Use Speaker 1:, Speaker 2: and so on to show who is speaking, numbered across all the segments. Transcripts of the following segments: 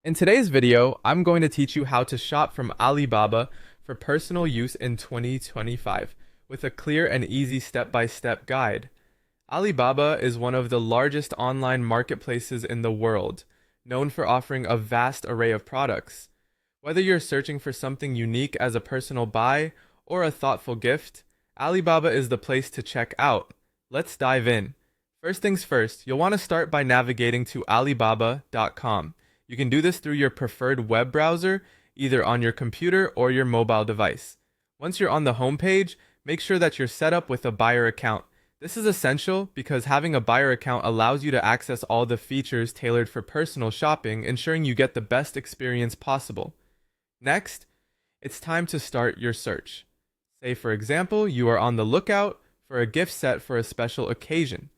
Speaker 1: In today's video, I'm going to teach you how to shop from Alibaba for personal use in 2025 with a clear and easy step-by-step guide. Alibaba is one of the largest online marketplaces in the world, known for offering a vast array of products. Whether you're searching for something unique as a personal buy or a thoughtful gift, Alibaba is the place to check out. Let's dive in. First things first, you'll want to start by navigating to Alibaba.com. You can do this through your preferred web browser, either on your computer or your mobile device. Once you're on the home page, make sure that you're set up with a buyer account. This is essential because having a buyer account allows you to access all the features tailored for personal shopping, ensuring you get the best experience possible. Next, it's time to start your search. Say, for example, you are on the lookout for a gift set for a special occasion.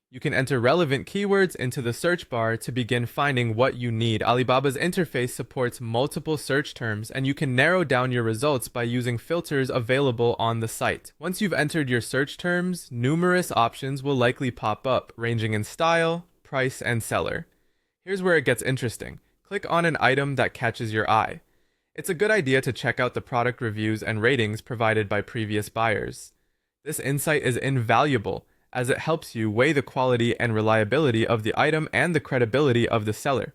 Speaker 1: You can enter relevant keywords into the search bar to begin finding what you need. Alibaba's interface supports multiple search terms, and you can narrow down your results by using filters available on the site. Once you've entered your search terms, numerous options will likely pop up, ranging in style, price, and seller. Here's where it gets interesting. Click on an item that catches your eye. It's a good idea to check out the product reviews and ratings provided by previous buyers. This insight is invaluable, as it helps you weigh the quality and reliability of the item and the credibility of the seller.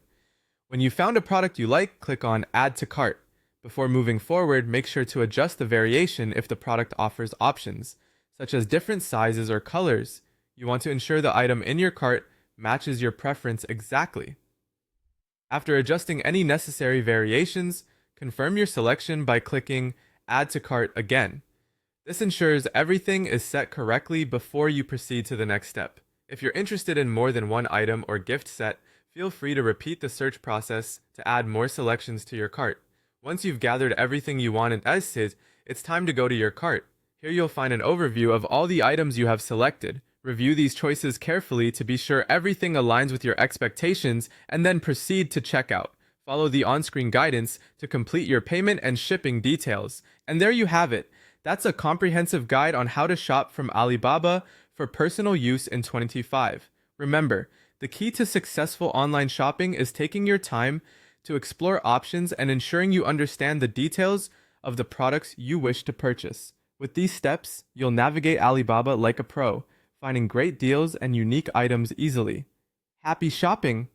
Speaker 1: When you found a product you like, click on Add to Cart. Before moving forward, make sure to adjust the variation if the product offers options, such as different sizes or colors. You want to ensure the item in your cart matches your preference exactly. After adjusting any necessary variations, confirm your selection by clicking Add to Cart again. This ensures everything is set correctly before you proceed to the next step. If you're interested in more than one item or gift set, feel free to repeat the search process to add more selections to your cart. Once you've gathered everything you want and edited, it's time to go to your cart. Here you'll find an overview of all the items you have selected. Review these choices carefully to be sure everything aligns with your expectations, and then proceed to checkout. Follow the on-screen guidance to complete your payment and shipping details. And there you have it. That's a comprehensive guide on how to shop from Alibaba for personal use in 2025. Remember, the key to successful online shopping is taking your time to explore options and ensuring you understand the details of the products you wish to purchase. With these steps, you'll navigate Alibaba like a pro, finding great deals and unique items easily. Happy shopping!